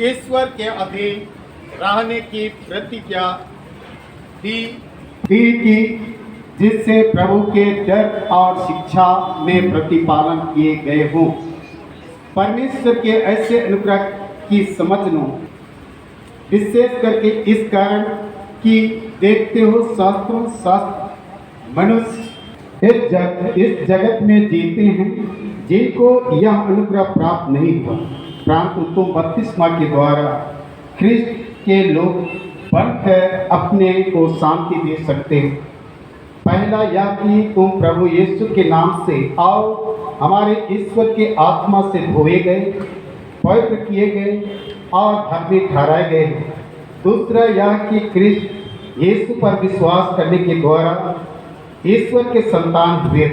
ईश्वर के अधीन रहने की प्रतिज्ञा दी थी, जिससे प्रभु के डर और शिक्षा में प्रतिपालन किए गए हों। परमेश्वर के ऐसे अनुग्रह की समझ लो, विशेष करके इस कारण कि देखते हो शास्त्र मनुष्य इस जगत में जीते हैं जिनको यह अनुग्रह प्राप्त नहीं हुआ, परंतु तुम बपतिस्मा के द्वारा ख्रिस्त के लोग बनकर अपने को शांति दे सकते हो। पहला यह कि तुम प्रभु यीशु के नाम से और हमारे ईश्वर के आत्मा से धोए गए, पवित्र किए गए और धर्मी ठहराए गए। दूसरा यह कि ख्रिस्त यीशु पर विश्वास करने के द्वारा ईश्वर के संतान हुए,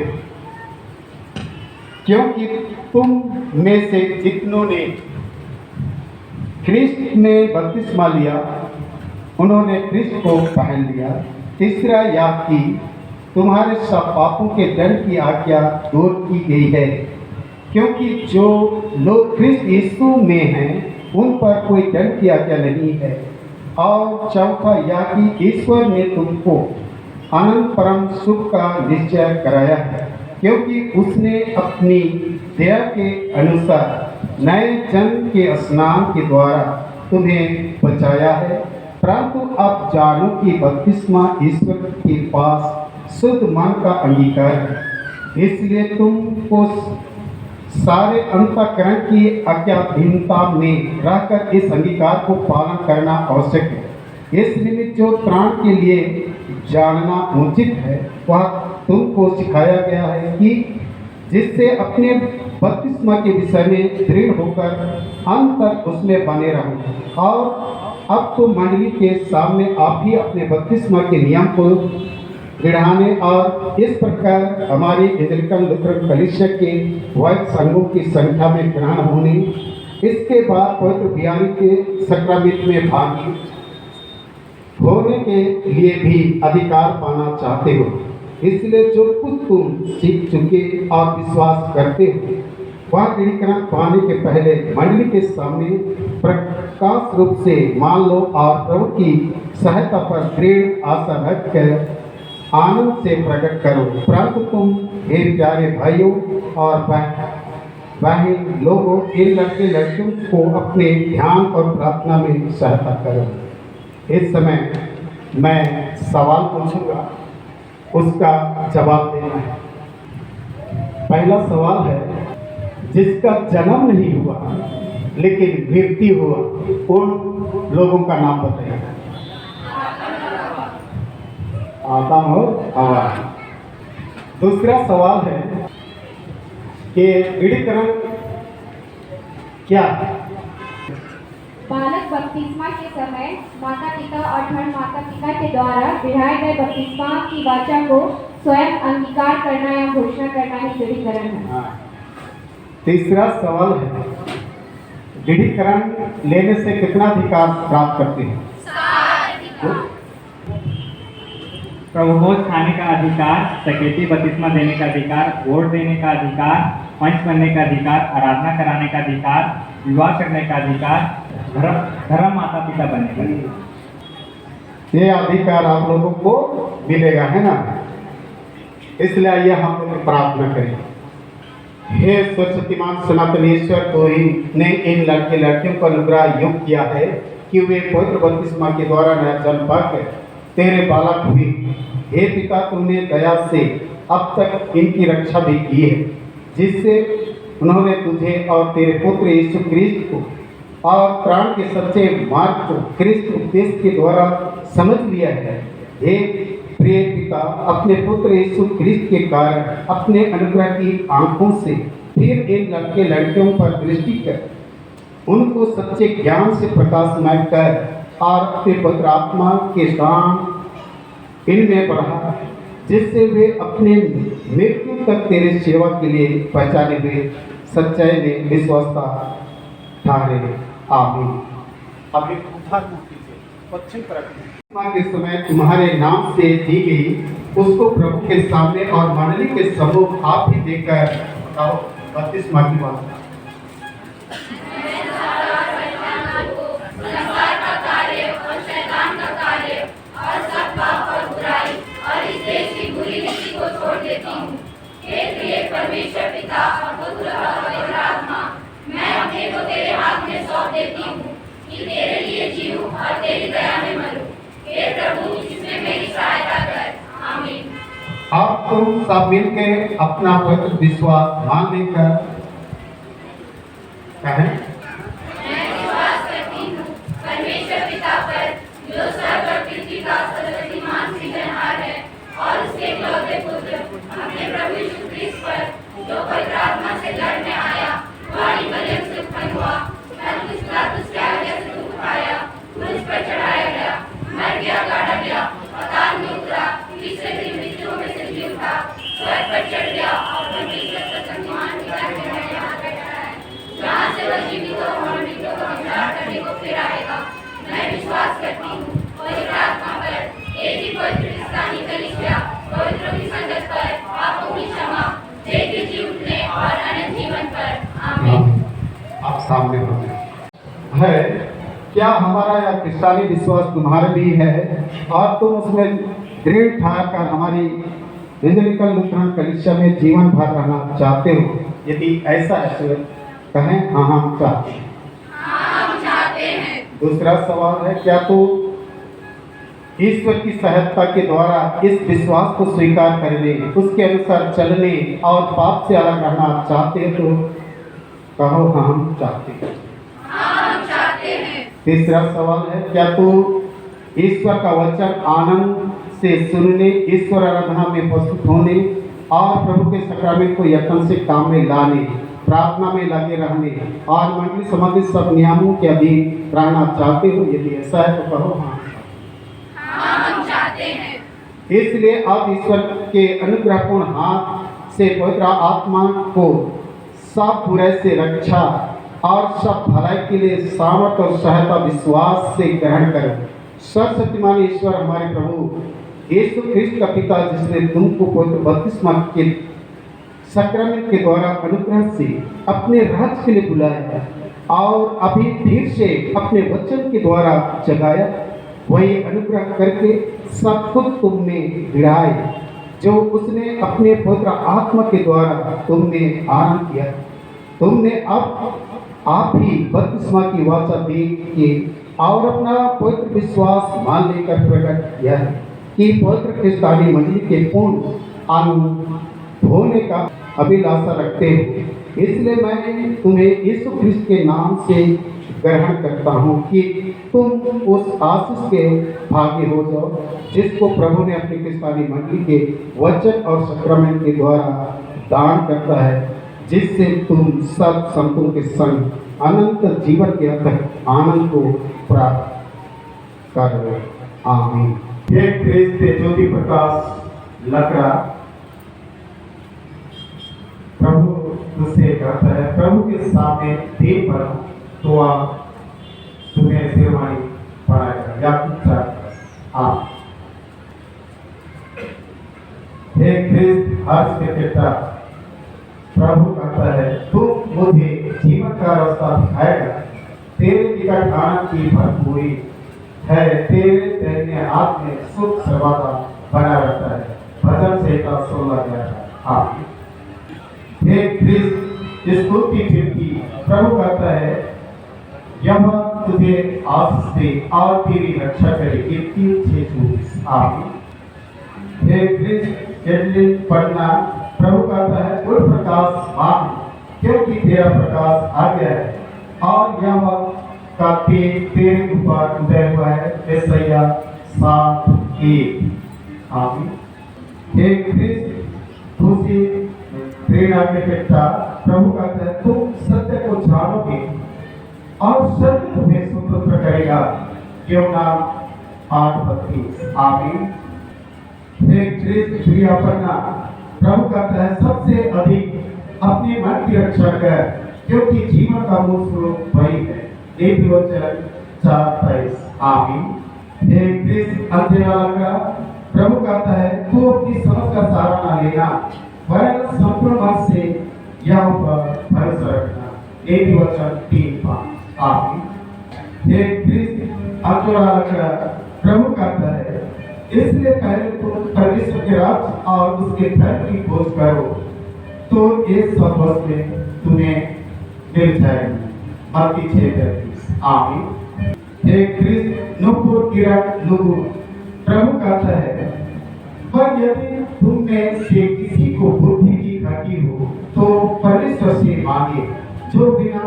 क्योंकि तुम में से जितनों ने ख्रिस्त में बपतिस्मा लिया उन्होंने ख्रिस्त को पहन लिया। तीसरा यह कि तुम्हारे सब पापों के दंड की आज्ञा दूर की गई है, क्योंकि जो लोग ख्रिस्त यीशु में हैं उन पर कोई दंड की आज्ञा नहीं है। और चौथा यह कि ईश्वर ने तुमको अनंत परम सुख का निश्चय कराया है, क्योंकि उसने अपनी दया के अनुसार नए जन्म के स्नान के द्वारा तुम्हें बचाया है। परंतु अब जानो कि बपतिस्मा ईश्वर के पास शुद्ध मन का अंगीकार है, इसलिए तुमको सारे अंतःकरण की अज्ञाधीनता में रहकर इस अंगीकार को पालन करना आवश्यक है। इस निमित्त जो प्राण के लिए जानना उचित है वह तुमको सिखाया गया है, कि जिससे अपने बपतिस्मा के विषय में दृढ़ होकर अंत तक उसमें बने रहो। और अब तो मंडली के सामने आप ही अपने बपतिस्मा के नियम को दृढ़ाने और इस प्रकार हमारी एंजेलिकन लूथरन कलीसिया के वैदिक संघों की संख्या में ग्रहण होने, इसके बाद पवित्र बियारी के सक्रमित में भागी होने के लिए भी अधिकार पाना चाहते हो। इसलिए जो कुछ तुम सीख चुके और विश्वास करते हो वह दृढ़ीकरण पाने के पहले मंडली के सामने प्रकाश रूप से मान लो और प्रभु की सहायता पर दृढ़ आशा रखकर आनंद से प्रकट करो। परंतु तुम हे प्यारे भाइयों और बहन लोगों, इन लड़के लड़कियों को अपने ध्यान और प्रार्थना में सहायता करो। इस समय मैं सवाल पूछूंगा, उसका जवाब देना है। पहला सवाल है, जिसका जन्म नहीं हुआ लेकिन मृत्यु हुआ उन लोगों का नाम बताइए। आदम और हवा। दूसरा सवाल है कि दृढ़ीकरण क्या है? बालक बपतिस्मा के समय माता पिता और धर्म माता पिता के द्वारा दिखाए गए बपतिस्मा की वाचा को स्वयं अंगीकार करना या घोषणा करना ही दृढ़ीकरण है। तीसरा सवाल है, दृढ़ीकरण लेने से कितना अधिकार प्राप्त करते हैं? प्रभु भोज खाने का अधिकार, सकेती बपतिस्मा देने का अधिकार, वोट देने का अधिकार, पंच बनने का अधिकार, आराधना कराने का अधिकार, विवाह करने का अधिकार, धर्म माता पिता बनने का अधिकार। ये अधिकार आप लोगों को मिलेगा, है ना? इसलिए ये हम लोग प्रार्थना करें। हे सरस्वतीमान सनातनेश्वर, तो ही ने इन लड़के लड़कियों को अनुग्रह युक्त किया है कि वे पवित्र बपतिस्मा के द्वारा नया जन्म पाकर तेरे बालक हुए। हे पिता, तुमने दया से अब तक इनकी रक्षा भी की है, जिससे उन्होंने तुझे और तेरे पुत्र यीशु क्रिस्त को और प्राण के सच्चे मार्ग को क्रिस्त उपदेश के द्वारा समझ लिया है। हे प्रिय पिता, अपने पुत्र यीशु क्रिस्त के कारण अपने अनुग्रह की आंखों से फिर इन लड़के लड़कियों पर दृष्टि कर उनको सच्चे ज्ञान से प्रकाशमय कर और अपने पवित्र आत्मा के काम इनमें बढ़ा, जिससे वे अपने मृत्यु तक तेरे सेवा के लिए पहचाने हुए सच्चाई में विश्वासता ठहरे। आमीन। अभी उद्धारमूर्ति से पश्चिम तरफ के समय तुम्हारे नाम से दी गई उसको प्रभु के सामने और मंडली के सम्मुख आप ही देकर बताओ बपतिस्मा की बात। तुम सब मिलके अपना पवित्र विश्वास मान लेकर कहें। मैं विश्वास करती हूँ परमेश्वर पिता पर, जो स्वर्ग और पृथ्वी का सर्वशक्तिमान सृजनहार है, और उसके इकलौते पुत्र अपने प्रभु यीशु ख्रिस्त पर, जो पवित्र आत्मा से जड़ में आया, वाणी मरियम से उत्पन्न हुआ, पिलातुस के आज्ञा से दुख उठाया, क्रूस पर चढ़ाया गया, मर गया, गाड़ा गया, पाताल में उतरा, तीसरे दिन मृत्युओं में से जी उठा, स्वर्ग पर चढ़ गया और परमेश्वर सर्वशक्तिमान पिता के दाहिने हाथ बैठा है, जहाँ से वह जीवितों और मृतों का विचार करने को फिर आएगा। मैं विश्वास करती हूँ पवित्र आत्मा पर, एक ही पवित्र क्रिस्तानी कलीसिया, पवित्र की संगत पर, पापों की क्षमा, देह के जी उठने और अनंत जीवन पर। आमीन। आप सामने हो है। क्या हमारा यह क्रिस्तानी विश्वास तुम्हारे भी है और तुम उसमें दृढ़ ठाक कर हमारी इवेंजेलिकल लूथरन कलीसिया में जीवन भर रहना चाहते हो? यदि ऐसा है कहें हाँ हम चाहते हैं। हाँ, हम चाहते हैं। दूसरा सवाल है, क्या तू ईश्वर की सहायता के द्वारा इस विश्वास को स्वीकार करने, उसके अनुसार चलने और पाप से अलग रहना चाहते हो? तो कहो हाँ हम चाहते हैं। हाँ, हम चाहते हैं। तीसरा सवाल है, क्या तू ईश्वर का वचन आनंद से सुनने, ईश्वर आराधना में प्रस्तुत होने और प्रभु के सक्रामेंट को यत्न से काम में लाने, प्रार्थना में लगे रहने और मंडली संबंधित सब नियमों के अधीन रहना चाहते हो? यदि ऐसा है तो कहो हाँ। हाँ, हम चाहते हैं। इसलिए आप ईश्वर के अनुग्रहपूर्ण हाथ से पवित्र आत्मा को सब बुराई से रक्षा और सब भलाई के लिए सामर्थ्य और सहायता विश्वास से ग्रहण करो। सर्वशक्तिमान ईश्वर हमारे प्रभु यीशु ख्रिस्त का पिता, जिसने तुमको पवित्र बपतिस्मा के सक्रमेंट के द्वारा अनुग्रह से अपने राज्य के लिए बुलाया और अभी फिर से अपने वचन के द्वारा जगाया, वही अनुग्रह करके सब कुछ तुमने गिराए जो उसने अपने पवित्र आत्मा के द्वारा तुमने आरंभ किया। तुमने अब आप ही बपतिस्मा की वाचा दे के और अपना पवित्र विश्वास मान लेकर प्रकट किया है कि पवित्र क्रिस्तानी मंडली के पूर्ण आनंद होने का अभिलाषा रखते हो। इसलिए मैं तुम्हें यीशु ख्रिस्त के नाम से ग्रहण करता हूँ कि तुम उस आशीष के भागी हो जाओ जिसको प्रभु ने अपनी क्रिस्तानी मंडली के वचन और सक्रमेंट के द्वारा दान करता है, जिससे तुम सब संतों के संग अनंत जीवन के अंत आनंद को प्राप्त करो। आमीन। हे ख्रिस्त ज्योति प्रकाश लकड़ा, प्रभु तुझसे कहता है, प्रभु के सामने देव पर तो आप तुम्हें शेरवानी पढ़ाएगा या कुछ आप। हे ख्रिस्त हर्ष के पिता, प्रभु कहता है, तुम मुझे जीवन का रास्ता दिखाएगा। तेरे निकट आनंद की भरपूरी है, तेरे दाहिने हाथ में सुख सर्वदा बना रहता है। भजन संहिता 16। हे ख्रिस्त स्तुति कीर्ति, प्रभु कहता है, यह तुझे आशीष दे और तेरी रक्षा करे। 21:6। आमीन। हे ख्रिस्त कैटलिन पढ़ना, प्रभु कहता है, उठ प्रकाश मान, क्योंकि तेरा प्रकाश आ गया है और यह का तेरे ऊपर उदय हुआ है। यशायाह 7:1। आमीन। हे ख्रिस्त खुशी प्रेरणा के पिता, प्रभु कहता है, तुम सत्य को जानोगे और सत्य तुम्हें स्वतंत्र करेगा। योना 8:32। आमीन। हे ख्रिस्त प्रियपन्ना, प्रभु कहता है, सबसे अधिक अपने मन की रक्षा कर, क्योंकि जीवन का मूल स्वरूप वही है। 4:23। आमीन। हे ख्रिस्त अंधेरा लगा, प्रभु कहता है, तू अपनी समझ का सहारा ना लेना, वरन संपूर्ण मन से यह पर भरोसा रखना। 3:5। आमीन। हे ख्रिस्त अंधेरा लगा, प्रभु कहता है, इसलिए पहले तुम परमेश्वर के राज्य और उसके धर्म की खोज करो, तो ये सब वस्तुएं तुम्हें मिल जाएगी। मत्ती 6:33। आमीन। हे ख्रिस्त नुपुर किरण नुपुर, प्रभु कहता है, पर यदि तुम में से किसी को बुद्धि की घटी हो तो परमेश्वर से मांगे, जो बिना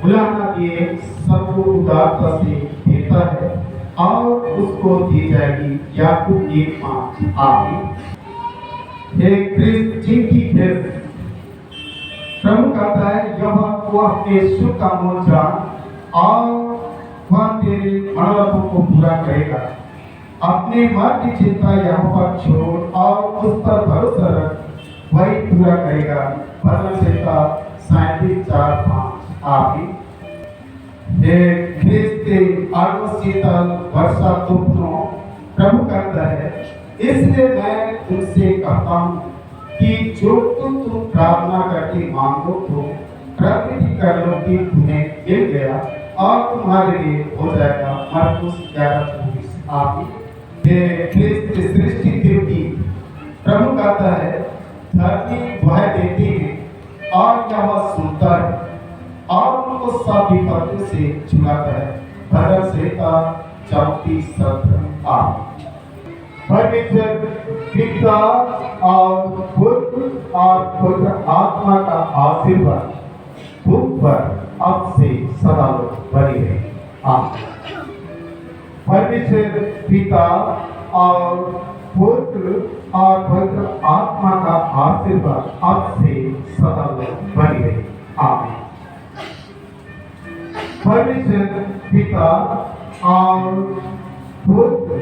बुलाना दिए सबको उदारता से देता है और उसको दी जाएगी। याकूब 1:5। आमीन। हे क्रिस्त जिनकी फिर प्रभु कहता है, यह वो अपने सुख का मोल जान और वह तेरे मनोरथों को पूरा करेगा। अपने मन की चिंता यहाँ पर छोड़ और उस पर भरोसा रख, वही पूरा करेगा। भजन संहिता 37:4-5। आमीन। हे क्रिस्त आगो शीतल वर्षा तूफानों प्रभु कहता है, इसलिए मैं तुमसे कहता हूँ कि जो तुम प्रार्थना करके मांगो तो प्रकृति कर लो कि तुम्हें मिल गया और तुम्हारे लिए हो जाएगा। मरकुस 11:24। आमीन। हे क्रिस्त सृष्टि की प्रभु कहता है, धरती वह देती है और यह सुनता है और उनको सब विपत्ति से छुड़ाता है। भजन संहिता 34:17। आमीन। परमेश्वर पिता और पुत्र और पवित्र आत्मा का आशीर्वाद तुम पर अब से सदा बनी रहे। आमीन। परमेश्वर पिता और पुत्र और पवित्र आत्मा का आशीर्वाद अब से सदा बनी रहे। आमीन। परमेश्वर पिता और पुत्र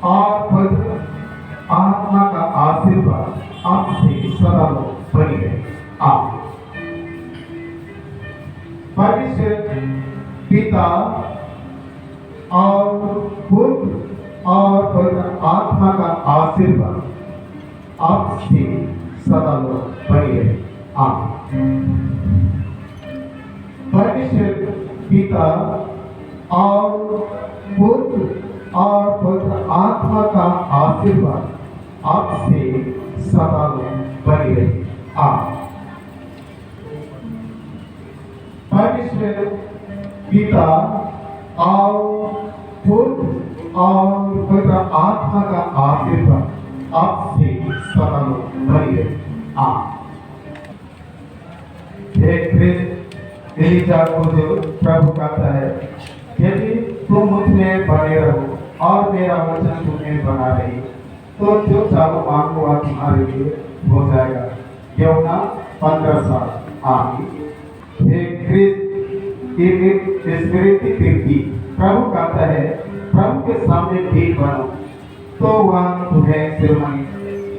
और पवित्र आत्मा का आशीर्वाद अब से सदा बनी रहे। आमीन। परमेश्वर पिता और पुत्र और पवित्र आत्मा का आशीर्वाद अब से सदा बनी रहे। आमीन। परमेश्वर पिता और पुत्र और पवित्र आत्मा का आशीर्वाद अब से सदा बनी रहे। आमीन। परमेश्वर पिता और पुत्र और पवित्र आत्मा का आशीर्वाद अब से सदा बनी रहे। आमीन। हे क्रिस्त एलिजा को जो प्रभु कहता है, यदि तुम मुझ में बने रहो और मेरा वचन तुम्हें बना रही तो जो चाहो मांगो वह तुम्हारे लिए हो जाएगा। यूहन्ना 15:7। आमीन। हे क्रिस्त की स्मृति कीर्ति प्रभु कहता है, प्रभु के सामने भीड़ बनो तो वह तुम्हें शिरोमणि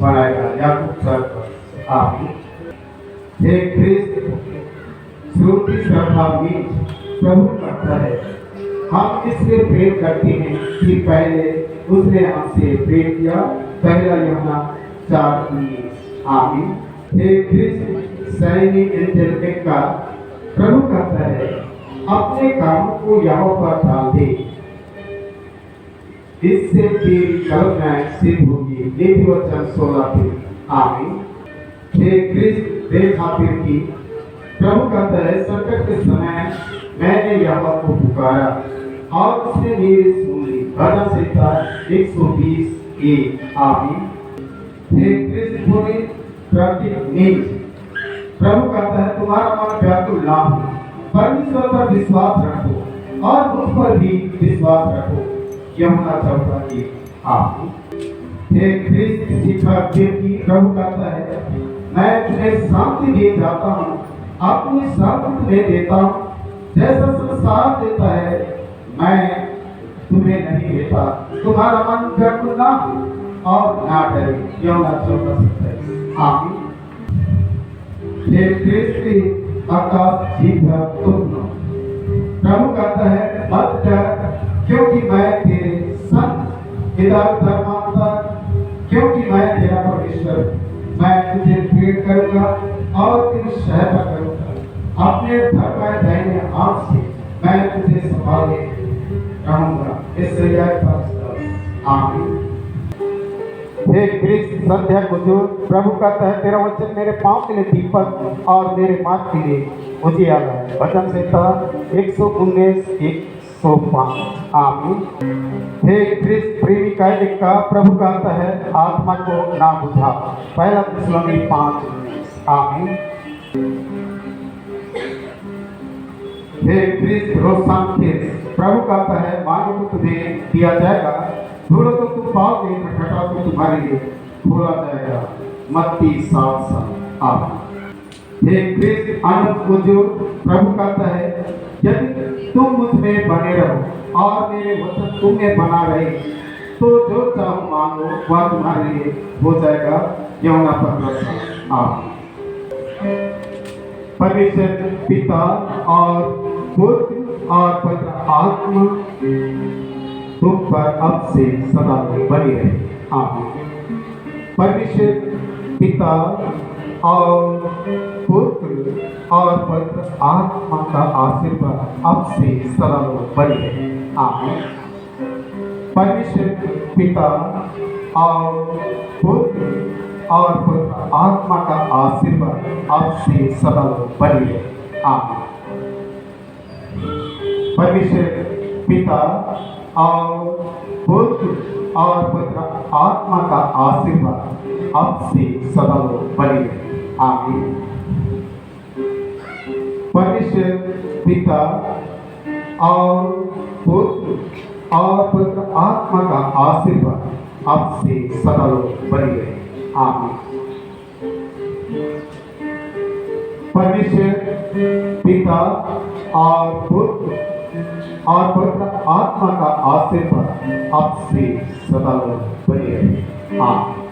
बनाएगा। याकूब 4:10। आमीन। हे क्रिस्त श्रुति श्रद्धा बीज प्रभु कहता है, हम इसलिए प्रेम करते हैं कि पहले उसने हमसे प्रेम किया। पहला यूहन्ना 4:19। आमीन। हे क्रिस्त सैनिक इंटेलेक्ट का प्रभु कहता है, अपने कामों को यहाँ पर डाल दे, इससे तेरी कल्पनाएं सिद्ध होगी। नीति वचन 16:3। आमीन। हे क्रिस्त दे खातिर की प्रभु कहता है, संकट के समय मैंने यहाँ को पुकारा और उसने मेरी सुन ली। भजन संहिता 120:1। आमीन। हे क्रिस्त पूरी प्रतीक प्रभु कहता है, तुम्हारा मन व्याकुल ना हो, परमेश्वर पर विश्वास रखो और मुझ पर भी विश्वास रखो। यूहन्ना 14:1। आमीन। हे क्रिस्त शिक्षा की प्रभु कहता है, मैं तुम्हें शांति दे जाता हूँ, अपनी शांति तुम्हें देता हूँ। जैसा संसार देता है मैं तुम्हें नहीं देता। तुम्हारा मन व्याकुल ना हो और ना डरे। यूहन्ना 14:27। आमीन। हे क्रिस्त आकाश जीव तुम प्रभु कहता है, मत डर, क्योंकि मैं तेरे संग हिदायत धर्मांता, क्योंकि मैं तेरा परमेश्वर, मैं तुझे प्रेम करूंगा और तेरी सहायता करूंगा। अपने धर्म दाहिने हाथ से मैं तुझे संभाले रहूंगा। यशायाह 5:10। आमीन। हे क्रिस्त संध्या को जो प्रभु कहता है, तेरा वचन मेरे पांव के लिए दीपक और मेरे मार्ग के लिए उजियाला है। भजन संहिता 119:1 सौंपा। आमीन। हे ख्रिस्त प्रेमिका का प्रभु कहता है आत्मा को ना बुझा। पहला थिस्सलुनीकि 5:19। आमीन। हे ख्रिस्त रोशानखीज प्रभु कहता है मांगो तो तुम्हें दिया जाएगा, ढूंढो तो तुम पाओगे, खटखटाओ तो तुम्हारे लिए खोला जाएगा। मत्ती 7:7। आमीन। हे ख्रिस्त अनंत उज्ज्वल प्रभु कहता है यदि तुम मुझ में बने रहो और मेरे वचन तुम में बना रहे तो जो चाहो मांगो वह तुम्हारे लिए हो जाएगा। यूहन्ना 15:7। आमीन। परमेश्वर पिता और पुत्र और पवित्र आत्मा तुम पर अब से सदा बनी रहे। आमीन। परमेश्वर पिता और पुत्र और पवित्र आत्मा का आशीर्वाद अब से सदा बनी रहे। आमीन। परमेश्वर पिता और पुत्र और पवित्र आत्मा का आशीर्वाद अब से सदा बनी रहे। आमीन। परमेश्वर पिता और पुत्र और पवित्र आत्मा का आशीर्वाद अब से सदा बनी रहे। आमीन। परमेश्वर पिता और पुत्र और पवित्र आत्मा का आशीर्वाद अब से सदा बनी रहे। आमीन। परमेश्वर पिता और पुत्र और पवित्र आत्मा का आशीर्वाद अब से सदा बनी रहे। आमीन।